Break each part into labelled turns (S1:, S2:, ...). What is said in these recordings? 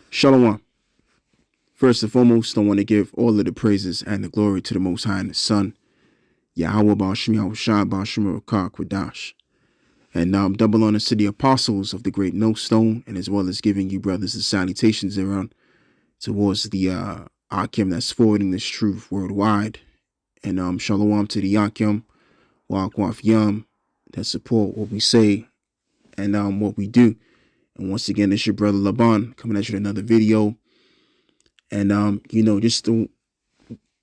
S1: Shalom. First and foremost, I want to give all of the praises and the glory to the Most High and the Son, Yahweh Ba'ashim Yahushua Ba'ashim Rakah Kwadash. And double honors to the apostles of the great millstone, and as well as giving you brothers the salutations around towards the Akim that's forwarding this truth worldwide. And shalom to the Yakim, Waqwaf Yam, that support what we say and what we do. And once again, it's your brother Laban coming at you with another video. And, just to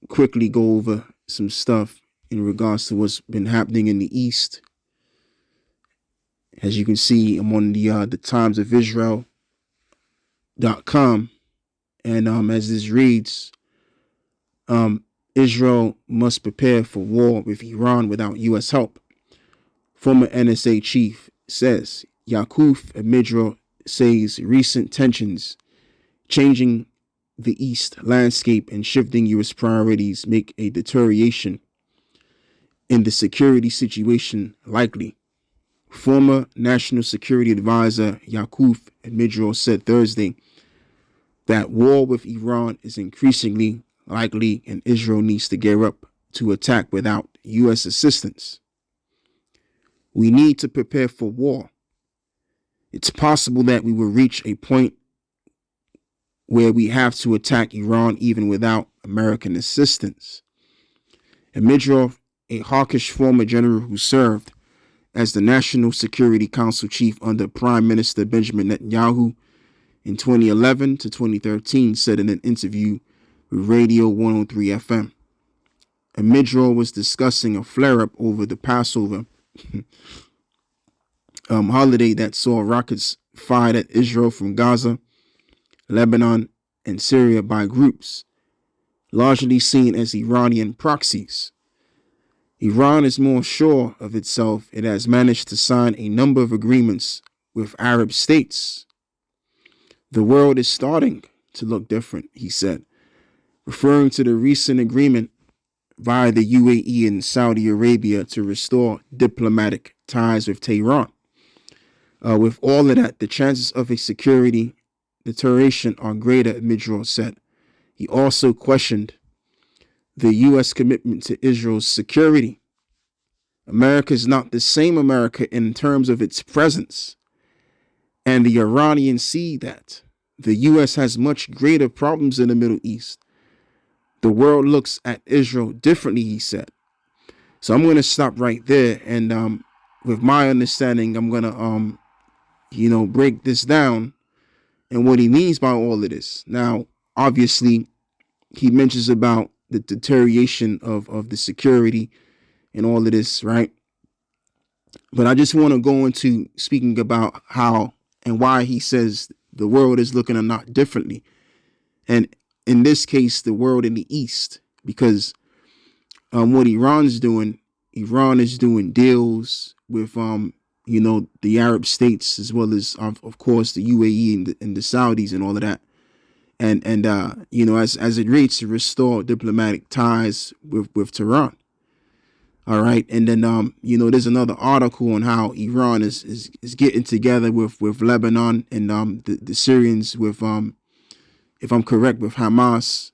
S1: quickly go over some stuff in regards to what's been happening in the East. As you can see, I'm on the Times of Israel.com. And as this reads, Israel must prepare for war with Iran without U.S. help. Former NSA chief says Yaacov Amidror says recent tensions changing the East landscape and shifting U.S. priorities make a deterioration in the security situation likely. Former National Security Advisor Yaacov Amidror said Thursday that war with Iran is increasingly likely and Israel needs to gear up to attack without U.S. assistance. We need to prepare for war. It's possible that we will reach a point where we have to attack Iran even without American assistance. Amidror, a hawkish former general who served as the National Security Council chief under Prime Minister Benjamin Netanyahu in 2011 to 2013, said in an interview with Radio 103 FM. Amidror was discussing a flare-up over the Passover holiday that saw rockets fired at Israel from Gaza, Lebanon, and Syria by groups largely seen as Iranian proxies. Iran is more sure of itself. It has managed to sign a number of agreements with Arab states. The world is starting to look different, he said, referring to the recent agreement via the UAE and Saudi Arabia to restore diplomatic ties with Tehran. With all of that, the chances of a security deterioration are greater, Amidror said. He also questioned the U.S. commitment to Israel's security. America is not the same America in terms of its presence, and the Iranians see that. The U.S. has much greater problems in the Middle East. The world looks at Israel differently, he said. So I'm going to stop right there, and with my understanding, I'm going to, break this down and what he means by all of this. Now, obviously, he mentions about the deterioration of the security and all of this, right? But I just want to go into speaking about how and why he says the world is looking a lot differently. And in this case, the world in the East, because what Iran is doing deals with, the Arab states, as well as, of course, the UAE and the Saudis and all of that. And as it reads to restore diplomatic ties with Tehran. All right. And then, there's another article on how Iran is getting together with Lebanon and the Syrians with, if I'm correct, with Hamas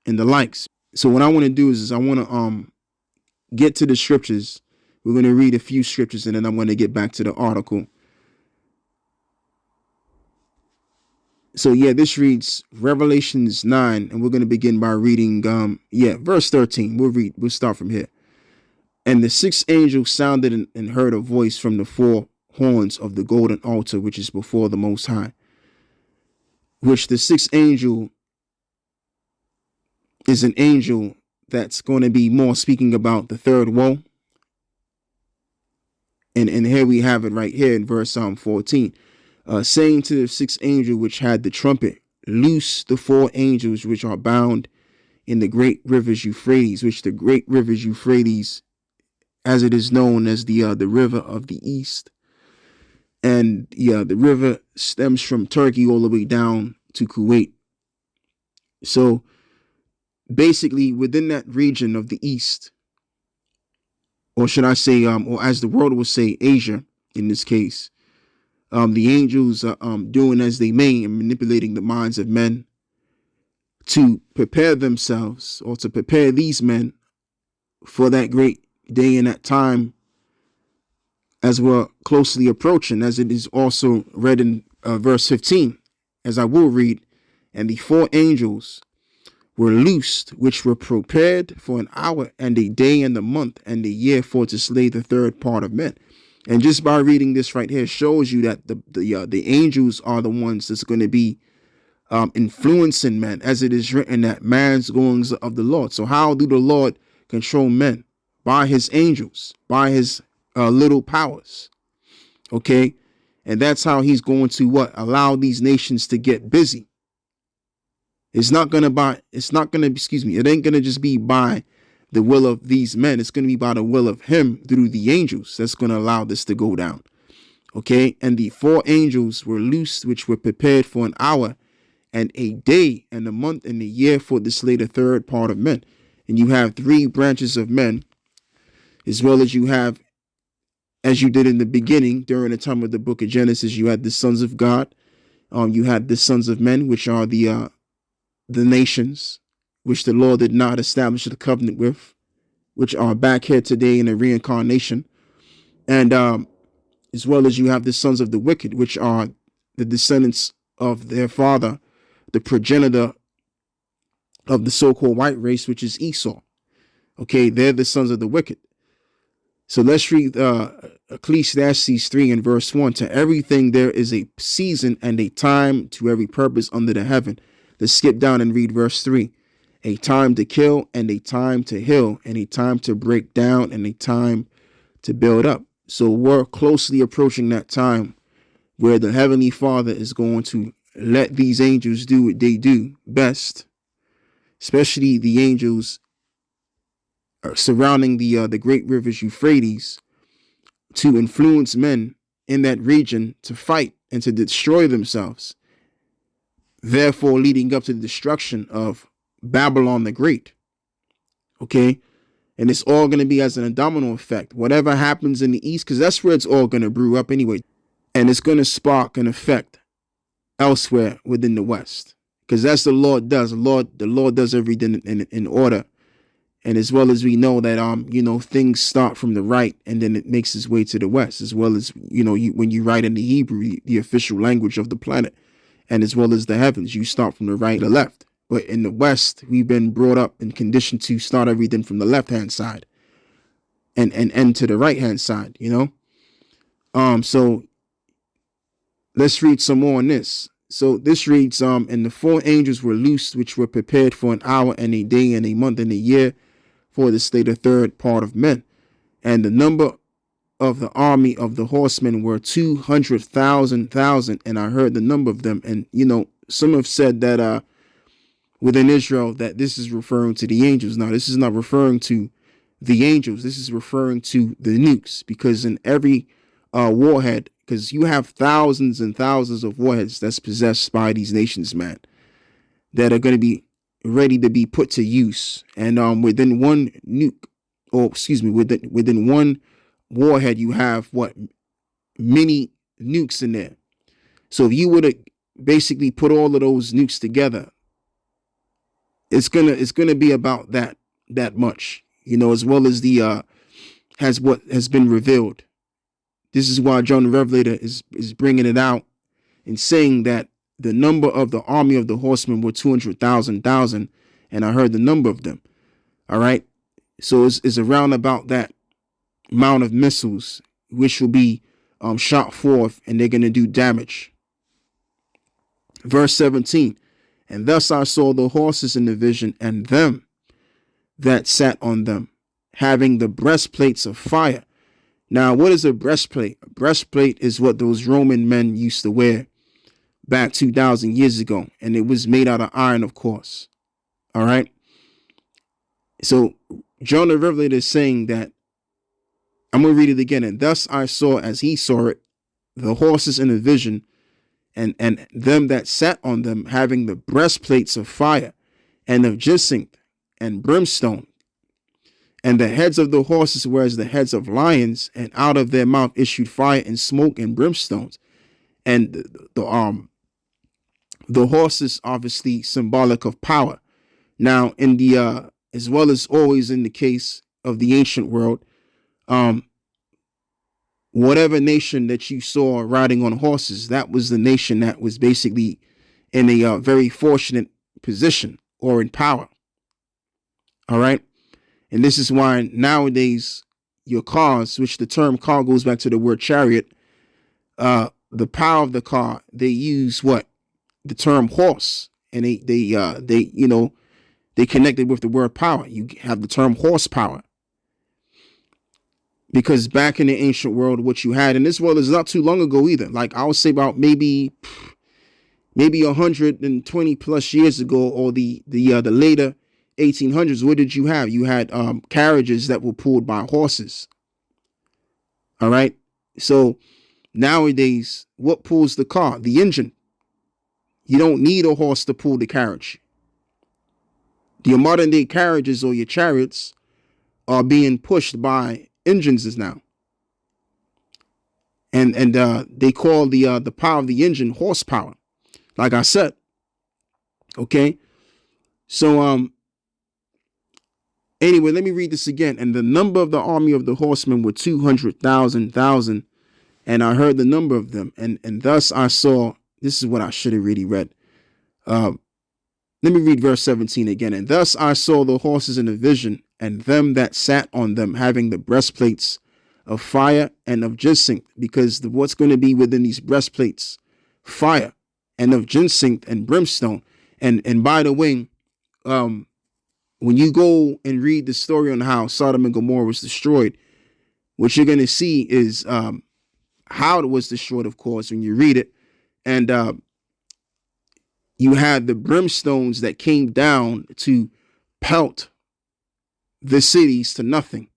S1: and the likes. So what I want to do is I want to get to the scriptures. We're going to read a few scriptures and then I'm going to get back to the article. So, this reads Revelations 9, and we're going to begin by reading, verse 13. We'll start from here. And the sixth angel sounded and heard a voice from the four horns of the golden altar, which is before the Most High, which the sixth angel is an angel that's going to be more speaking about the third woe. And here we have it right here in verse 14. Saying to the sixth angel which had the trumpet, loose the four angels which are bound in the great rivers Euphrates, which the great rivers Euphrates, as it is known as the river of the East. And the river stems from Turkey all the way down to Kuwait. So basically within that region of the East, or should I say, or as the world would say, Asia in this case, The angels are doing as they may and manipulating the minds of men to prepare themselves, or to prepare these men for that great day and that time, as we're closely approaching, as it is also read in verse 15, as I will read. And the four angels were loosed, which were prepared for an hour and a day and a month and a year for to slay the third part of men. And just by reading this right here shows you that the angels are the ones that's going to be influencing men, as it is written that man's goings of the Lord. So how do the Lord control men? By his angels, by his little powers. Okay. And that's how he's going to allow these nations to get busy. It ain't gonna just be by the will of these men. It's gonna be by the will of him through the angels that's gonna allow this to go down. Okay. And the four angels were loosed, which were prepared for an hour and a day and a month and a year for to slay the third part of men. And you have three branches of men, as well as you have, as you did in the beginning, during the time of the book of Genesis, you had the sons of God. You had the sons of men, which are the nations, which the Lord did not establish the covenant with, which are back here today in the reincarnation. And as well as you have the sons of the wicked, which are the descendants of their father, the progenitor of the so-called white race, which is Esau. Okay, they're the sons of the wicked. So let's read Ecclesiastes 3 and verse 1. To everything there is a season and a time to every purpose under the heaven. Let's skip down and read verse 3. A time to kill and a time to heal, and a time to break down and a time to build up. So we're closely approaching that time where the Heavenly Father is going to let these angels do what they do best, especially the angels surrounding the great rivers Euphrates, to influence men in that region to fight and to destroy themselves, therefore leading up to the destruction of Babylon the Great. Okay. And it's all going to be as an domino effect. Whatever happens in the east, because that's where it's all going to brew up anyway. And it's going to spark an effect elsewhere within the west, because that's the Lord does. The Lord does everything in order. And as well as we know that, things start from the right and then it makes its way to the west, as well as, when you write in the Hebrew, the official language of the planet, and as well as the heavens, you start from the right to the left. But in the West, we've been brought up and conditioned to start everything from the left-hand side and end to the right-hand side, So let's read some more on this. So this reads, and the four angels were loosed, which were prepared for an hour and a day and a month and a year for to slay the third part of men. And the number of the army of the horsemen were 200,000. And I heard the number of them. And, some have said that within Israel that this is referring to the angels. Now, this is not referring to the angels. This is referring to the nukes, because in every warhead, because you have thousands and thousands of warheads that's possessed by these nations, man, that are going to be ready to be put to use. And within one nuke, within one warhead, you have many nukes in there. So if you were to basically put all of those nukes together, it's gonna be about that much, as well as the has what has been revealed. This is why John the Revelator is bringing it out and saying that the number of the army of the horsemen were 200,000, and I heard the number of them. All right, so it's around about that amount of missiles which will be shot forth, and they're gonna do damage. Verse 17. And thus I saw the horses in the vision, and them that sat on them, having the breastplates of fire. Now, what is a breastplate? A breastplate is what those Roman men used to wear back 2,000 years ago. And it was made out of iron, of course. All right. So John the Revelator is saying that, I'm going to read it again. And thus I saw, as he saw it, the horses in the vision, and them that sat on them, having the breastplates of fire and of jacinth and brimstone. And the heads of the horses were as the heads of lions, and out of their mouth issued fire and smoke and brimstones. And the horse is obviously symbolic of power. Now, in the as well as always in the case of the ancient world, um, whatever nation that you saw riding on horses, that was the nation that was basically in a very fortunate position or in power. All right. And this is why nowadays your cars, which the term car goes back to the word chariot, the power of the car, they use what? The term horse. And they connected with the word power. You have the term horsepower. Because back in the ancient world, what you had, and this world is not too long ago either. Like I would say about maybe 120 plus years ago, or the later 1800s. What did you have? You had carriages that were pulled by horses. All right. So nowadays, what pulls the car? The engine. You don't need a horse to pull the carriage. Your modern day carriages or your chariots are being pushed by engines now. And they call the power of the engine horsepower. Like I said. Okay. So anyway, let me read this again. And the number of the army of the horsemen were 200,000. And I heard the number of them. And thus I saw, this is what I should have really read. Let me read verse 17 again. And thus I saw the horses in a vision, and them that sat on them having the breastplates of fire and of ginseng, because what's going to be within these breastplates? Fire and of ginseng and brimstone. And by the way, when you go and read the story on how Sodom and Gomorrah was destroyed, what you're going to see is how it was destroyed, of course, when you read it. And you had the brimstones that came down to pelt the cities to nothing.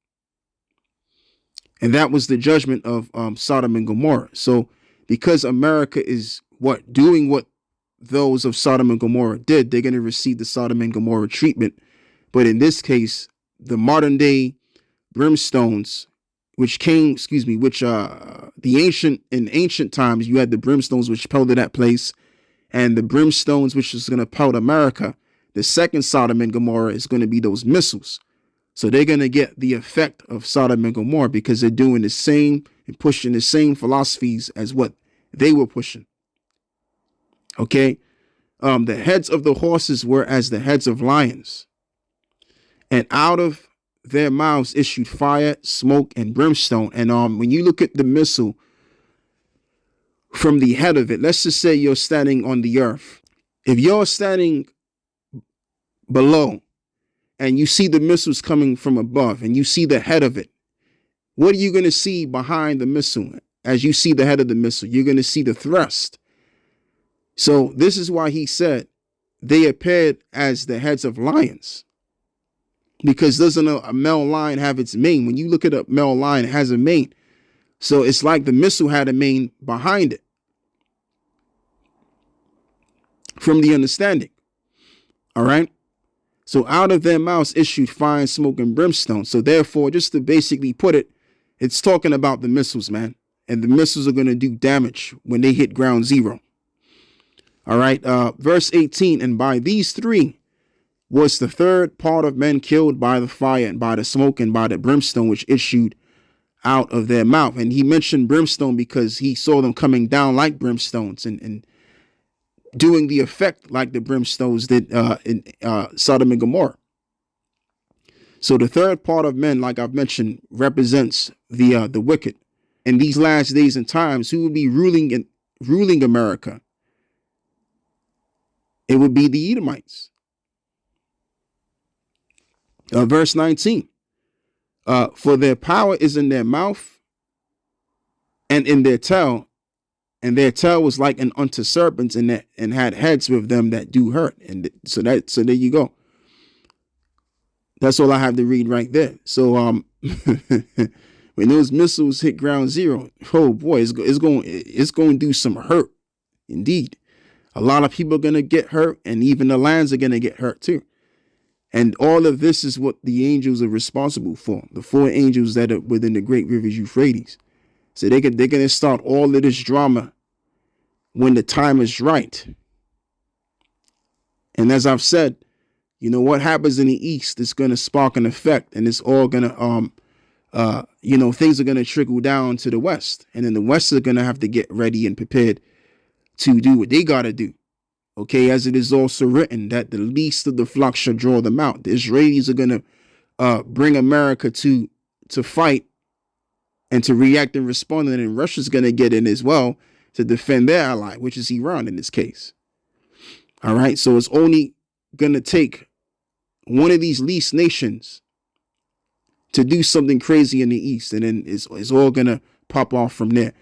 S1: And that was the judgment of Sodom and Gomorrah. So because America is doing what those of Sodom and Gomorrah did, they're going to receive the Sodom and Gomorrah treatment. But in this case, the modern day brimstones, in ancient times, you had the brimstones which pelted that place, and the brimstones which is going to pelt America. The second Sodom and Gomorrah is going to be those missiles. So they're going to get the effect of Sodom and Gomorrah because they're doing the same and pushing the same philosophies as what they were pushing. Okay. The heads of the horses were as the heads of lions, and out of their mouths issued fire, smoke, and brimstone. And when you look at the missile from the head of it, let's just say you're standing on the earth. If you're standing below and you see the missiles coming from above and you see the head of it, what are you going to see behind the missile? As you see the head of the missile, you're going to see the thrust. So this is why he said they appeared as the heads of lions. Because doesn't a male lion have its mane? When you look at a male lion, it has a mane. So it's like the missile had a mane behind it. From the understanding. All right. So out of their mouths issued fire, smoke, and brimstone. So therefore, just to basically put it, it's talking about the missiles, man. And the missiles are going to do damage when they hit ground zero. All right. Verse 18. And by these three was the third part of men killed by the fire and by the smoke and by the brimstone which issued out of their mouth. And he mentioned brimstone because he saw them coming down like brimstones and doing the effect like the brimstones did in Sodom and Gomorrah. So the third part of men, like I've mentioned, represents the wicked. In these last days and times, who will be ruling America? It would be the Edomites. Verse 19. For their power is in their mouth and in their tail, and their tail was like unto serpents, and had heads with them that do hurt. And so there you go. That's all I have to read right there. So when those missiles hit ground zero, oh boy, it's going to do some hurt. Indeed, a lot of people are going to get hurt, and even the lands are going to get hurt too. And all of this is what the angels are responsible for. The four angels that are within the great rivers Euphrates. So they're going to start all of this drama when the time is right. And as I've said, what happens in the East is going to spark an effect, and it's all going to, things are going to trickle down to the West. And then the West are going to have to get ready and prepared to do what they got to do. Okay, as it is also written that the least of the flock shall draw them out. The Israelis are going to bring America to fight and to react and respond. And then Russia's going to get in as well to defend their ally, which is Iran in this case. All right, so it's only going to take one of these least nations to do something crazy in the East, and then it's all going to pop off from there.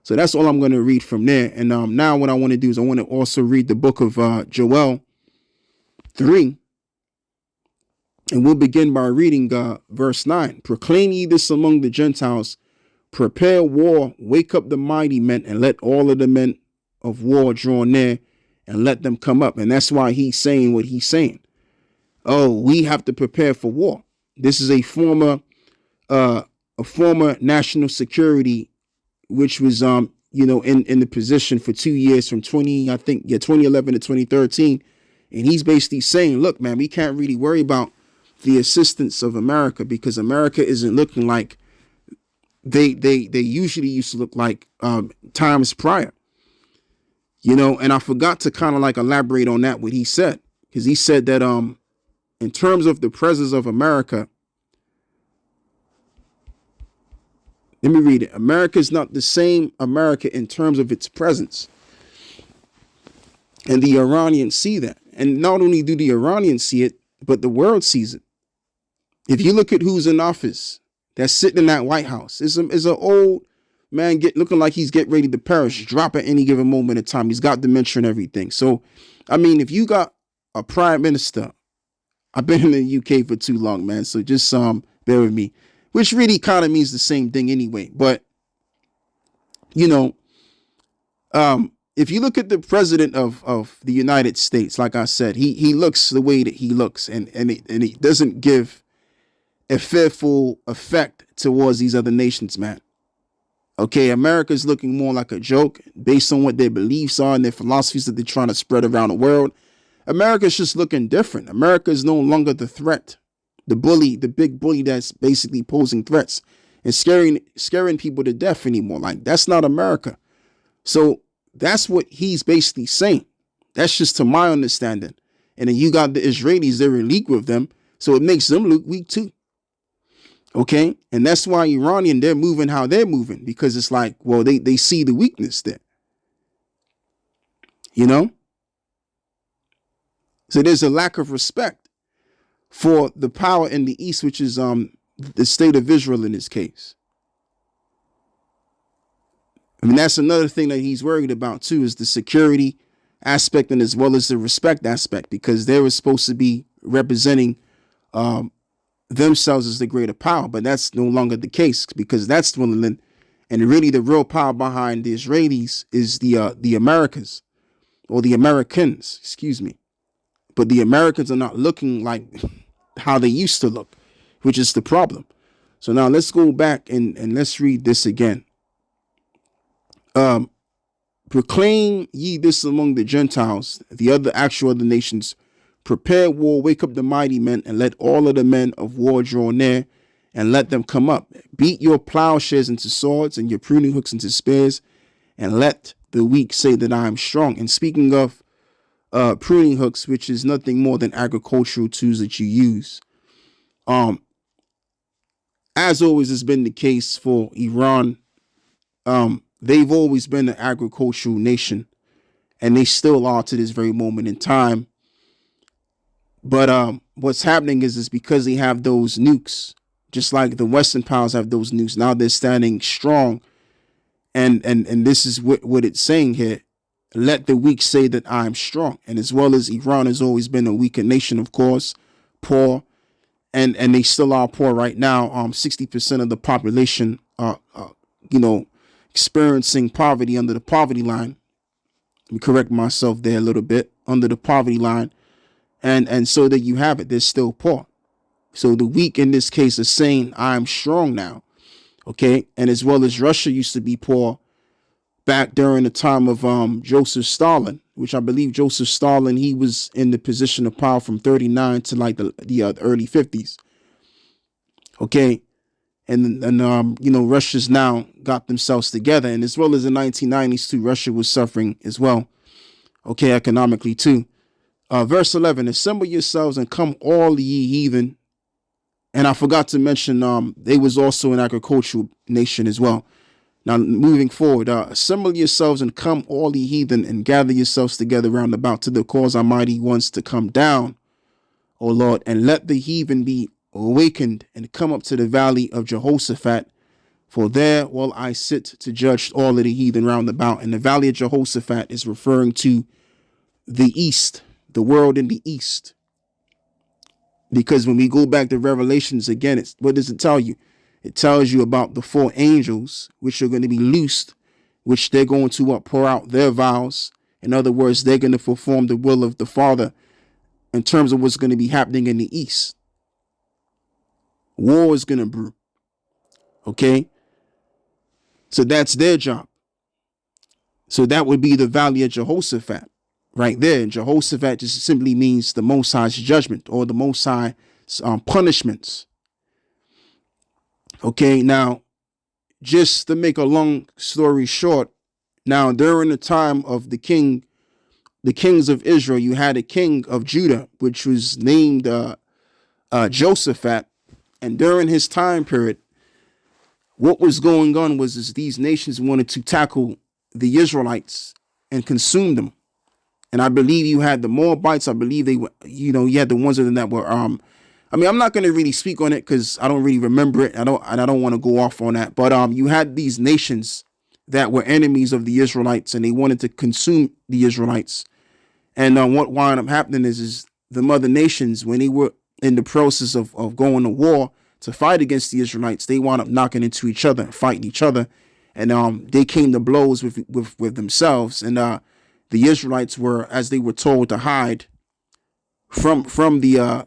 S1: So that's all I'm going to read from there. And now what I want to do is I want to also read the book of Joel 3. And we'll begin by reading verse 9. Proclaim ye this among the Gentiles. Prepare war, wake up the mighty men, and let all of the men of war draw near, and let them come up. And that's why he's saying what he's saying. Oh, we have to prepare for war. This is a former national security, which was in the position for 2 years from 2011 to 2013. And he's basically saying, look, man, we can't really worry about the assistance of America, because America isn't looking like they usually used to look like times prior. And I forgot to kind of like elaborate on that, what he said, because he said that in terms of the presence of America, let me read it. America is not the same America in terms of its presence. And the Iranians see that. And not only do the Iranians see it, but the world sees it. If you look at who's in office, that's sitting in that White House, is an old man looking like he's getting ready to perish, drop at any given moment in time. He's got dementia and everything. So, I mean, if you got a prime minister, I've been in the UK for too long, man. So just bear with me, which really kind of means the same thing anyway. But, if you look at the president of the United States, like I said, he looks the way that he looks, and he doesn't give a fearful effect towards these other nations, man. Okay, America's looking more like a joke based on what their beliefs are and their philosophies that they're trying to spread around the world. America's just looking different. America is no longer the threat, the bully, the big bully that's basically posing threats and scaring people to death anymore. Like, that's not America. So that's what he's basically saying. That's just to my understanding. And then you got the Israelis, they're in league with them, so it makes them look weak too. Okay, and that's why Iranian, they're moving how they're moving, because it's like, well, they see the weakness there. So there's a lack of respect for the power in the East, which is the state of Israel in this case. I mean, that's another thing that he's worried about too, is the security aspect and as well as the respect aspect, because they were supposed to be representing themselves as the greater power, but that's no longer the case, because that's dwindling. And really the real power behind the Israelis is the Americas, or the Americans, excuse me. But the Americans are not looking like how they used to look, which is the problem. So now let's go back and let's read this again. Proclaim ye this among the Gentiles, the other nations. Prepare war, wake up the mighty men, and let all of the men of war draw near, and let them come up. Beat your plowshares into swords and your pruning hooks into spears, and let the weak say that I am strong. And speaking of pruning hooks, which is nothing more than agricultural tools that you use. As always has been the case for Iran, they've always been an agricultural nation, and they still are to this very moment in time. But what's happening is because they have those nukes, just like the Western powers have those nukes. Now they're standing strong, and this is what it's saying here. Let the weak say that I am strong. And as well as Iran has always been a weaker nation, of course, poor, and they still are poor right now. 60% of the population are, experiencing poverty, under the poverty line. Let me correct myself there a little bit, under the poverty line. And so that you have it, they're still poor. So the weak in this case is saying, I am strong now. Okay. And as well as Russia used to be poor back during the time of Joseph Stalin, which I believe Joseph Stalin, he was in the position of power from 39 to like the early 50s. Okay. And Russia's now got themselves together. And as well as the 1990s too, Russia was suffering as well. Okay, economically too. Verse 11, assemble yourselves and come all ye heathen. And I forgot to mention, they was also an agricultural nation as well. Now, moving forward, assemble yourselves and come all ye heathen and gather yourselves together round about to the cause Almighty wants to come down, O Lord, and let the heathen be awakened and come up to the valley of Jehoshaphat, for there will I sit to judge all of the heathen round about. And the valley of Jehoshaphat is referring to the east, the world in the east. Because when we go back to Revelations again, what does it tell you? It tells you about the 4 angels, which are going to be loosed, which they're going to pour out their vows. In other words, they're going to perform the will of the Father in terms of what's going to be happening in the east. War is going to brew. Okay. So that's their job. So that would be the valley of Jehoshaphat right there. And Jehoshaphat just simply means the Most High's judgment or the Most High punishments. Okay. Now, just to make a long story short, now during the time of the kings of Israel, you had a king of Judah, which was named Josaphat. And during his time period, what was going on was these nations wanted to tackle the Israelites and consume them. And I believe you had the Moabites. I believe they were, you had the ones of them that were, I'm not going to really speak on it because I don't really remember it. I don't want to go off on that. But you had these nations that were enemies of the Israelites, and they wanted to consume the Israelites. And what wound up happening is the mother nations, when they were in the process of going to war to fight against the Israelites, they wound up knocking into each other, fighting each other. And they came to blows with themselves. And the Israelites were, as they were told, to hide from the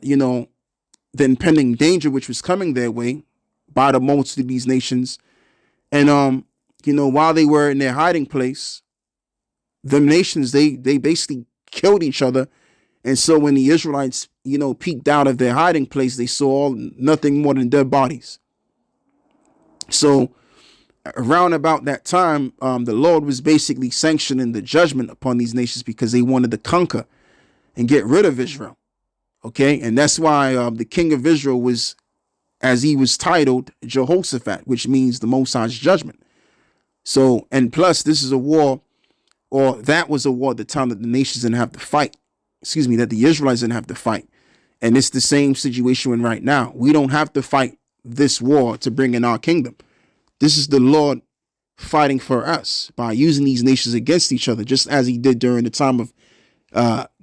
S1: impending danger which was coming their way by the multitude of these nations. And while they were in their hiding place, the nations, they basically killed each other. And so when the Israelites, peeked out of their hiding place, they saw nothing more than dead bodies. So around about that time, the Lord was basically sanctioning the judgment upon these nations because they wanted to conquer and get rid of Israel. Okay. And that's why the king of Israel was, as he was titled, Jehoshaphat, which means the Most High's judgment. So, and plus this is a war, or that was a war at the time that the nations didn't have to fight. That the Israelites didn't have to fight. And it's the same situation we're in right now. We don't have to fight this war to bring in our kingdom. This is the Lord fighting for us by using these nations against each other, just as he did during the time of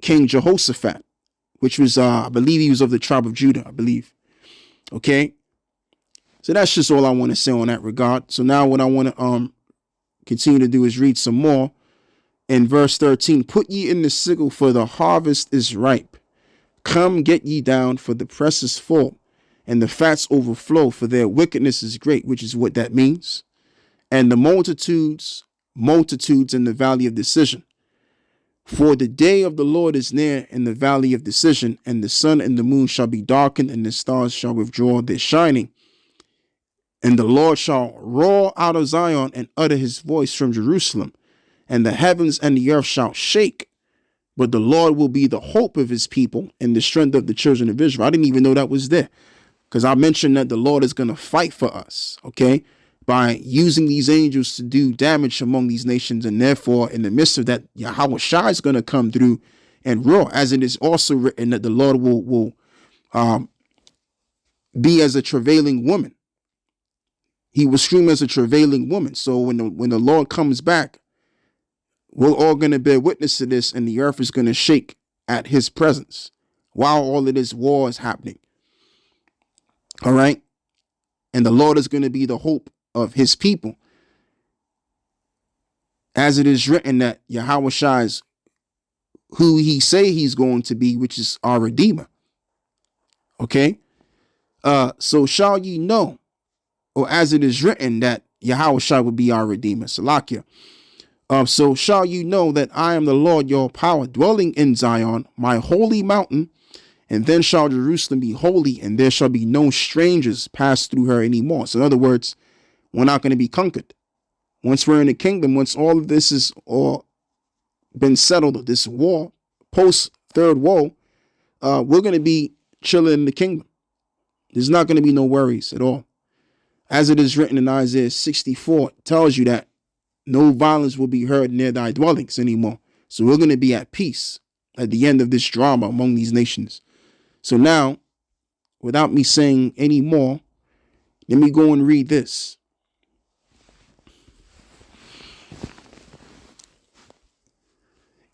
S1: King Jehoshaphat, which was, I believe he was of the tribe of Judah, I believe. Okay. So that's just all I want to say on that regard. So now what I want to continue to do is read some more. In verse 13, put ye in the sickle, for the harvest is ripe. Come, get ye down, for the press is full, and the fats overflow, for their wickedness is great, which is what that means. And the multitudes in the valley of decision. For the day of the Lord is near in the valley of decision, and the sun and the moon shall be darkened, and the stars shall withdraw their shining. And the Lord shall roar out of Zion and utter his voice from Jerusalem. And the heavens and the earth shall shake, but the Lord will be the hope of his people and the strength of the children of Israel. I didn't even know that was there, because I mentioned that the Lord is going to fight for us, okay, by using these angels to do damage among these nations. And therefore, in the midst of that, Yahweh Shai is going to come through and roar, as it is also written that the Lord will be as a travailing woman. He will scream as a travailing woman. So when the Lord comes back, we're all going to bear witness to this, and the earth is going to shake at his presence while all of this war is happening. All right. And the Lord is going to be the hope of his people. As it is written that Yahweh Shai is who he say he's going to be, which is our Redeemer. Okay. So shall ye know, or as it is written that Yahweh Shai will be our Redeemer. Salakia. So shall you know that I am the Lord your power, dwelling in Zion, my holy mountain, and then shall Jerusalem be holy, and there shall be no strangers pass through her anymore. So in other words, we're not going to be conquered. Once we're in the kingdom, once all of this is all been settled, this war, post third woe, we're going to be chilling in the kingdom. There's not going to be no worries at all. As it is written in Isaiah 64, it tells you that no violence will be heard near thy dwellings anymore. So we're going to be at peace at the end of this drama among these nations. So now, without me saying any more, let me go and read this.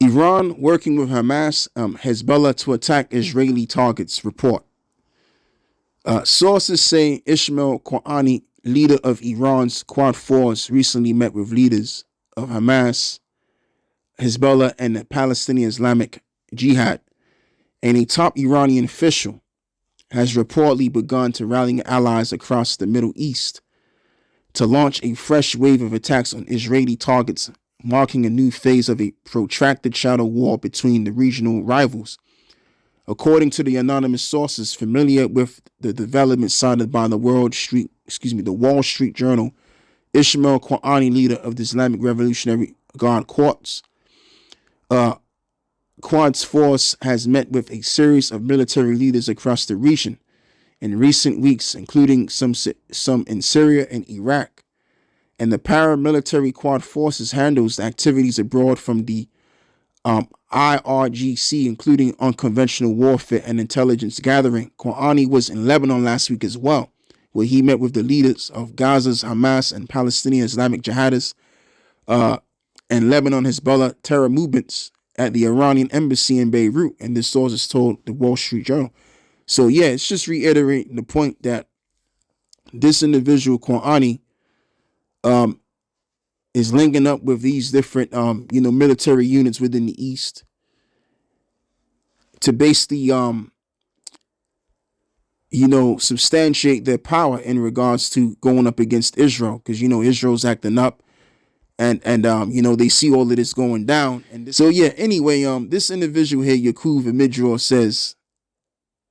S1: Iran working with Hamas, Hezbollah to attack Israeli targets, report. Sources say Ismail Qur'ani, leader of Iran's Quad Force, recently met with leaders of Hamas, Hezbollah, and the Palestinian Islamic Jihad, and a top Iranian official has reportedly begun to rally allies across the Middle East to launch a fresh wave of attacks on Israeli targets, marking a new phase of a protracted shadow war between the regional rivals. According to the anonymous sources familiar with the developments cited by the Wall Street Journal, Ismail Qur'ani, leader of the Islamic Revolutionary Guard Quds Force, has met with a series of military leaders across the region in recent weeks, including some in Syria and Iraq. And the paramilitary Quad Forces handles activities abroad from the IRGC, including unconventional warfare and intelligence gathering. Qur'ani was in Lebanon last week as well, where he met with the leaders of Gaza's Hamas and Palestinian Islamic jihadists and Lebanon Hezbollah terror movements at the Iranian embassy in Beirut, and this source is told the Wall Street Journal. So yeah, it's just reiterating the point that this individual Qur'ani is linking up with these different military units within the East to basically substantiate their power in regards to going up against Israel, because Israel's acting up. And they see all of this going down. And so, yeah, anyway, this individual here, Yaacov Amidror, says,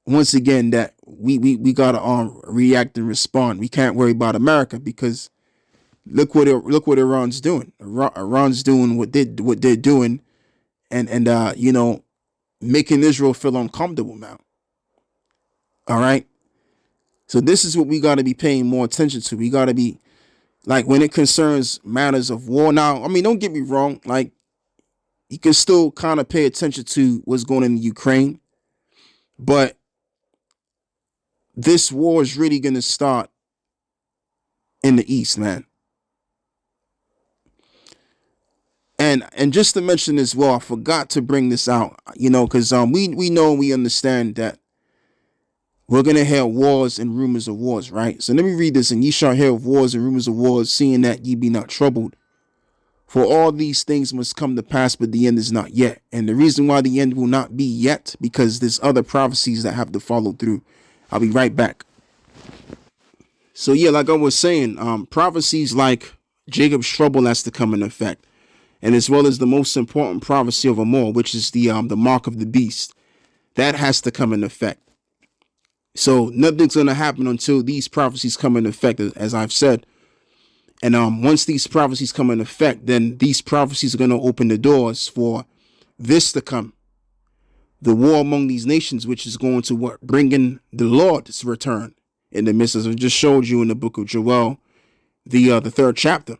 S1: once again, that we got to react and respond. We can't worry about America because look what Iran's doing. Iran's doing what they're doing and making Israel feel uncomfortable now. All right. So this is what we got to be paying more attention to. We got to be, like, when it concerns matters of war. Now, I mean, don't get me wrong. Like, you can still kind of pay attention to what's going on in Ukraine. But this war is really going to start in the East, man. And just to mention as well, I forgot to bring this out, because we understand that we're going to hear wars and rumors of wars, right? So let me read this. And ye shall hear of wars and rumors of wars, seeing that ye be not troubled. For all these things must come to pass, but the end is not yet. And the reason why the end will not be yet, because there's other prophecies that have to follow through. I'll be right back. So yeah, like I was saying, prophecies like Jacob's trouble has to come in effect. And as well as the most important prophecy of them all, which is the mark of the beast. That has to come in effect. So nothing's going to happen until these prophecies come into effect, as I've said. And once these prophecies come into effect, then these prophecies are going to open the doors for this to come. The war among these nations, which is going to bring in the Lord's return in the midst, as I just showed you in the book of Joel, the third chapter.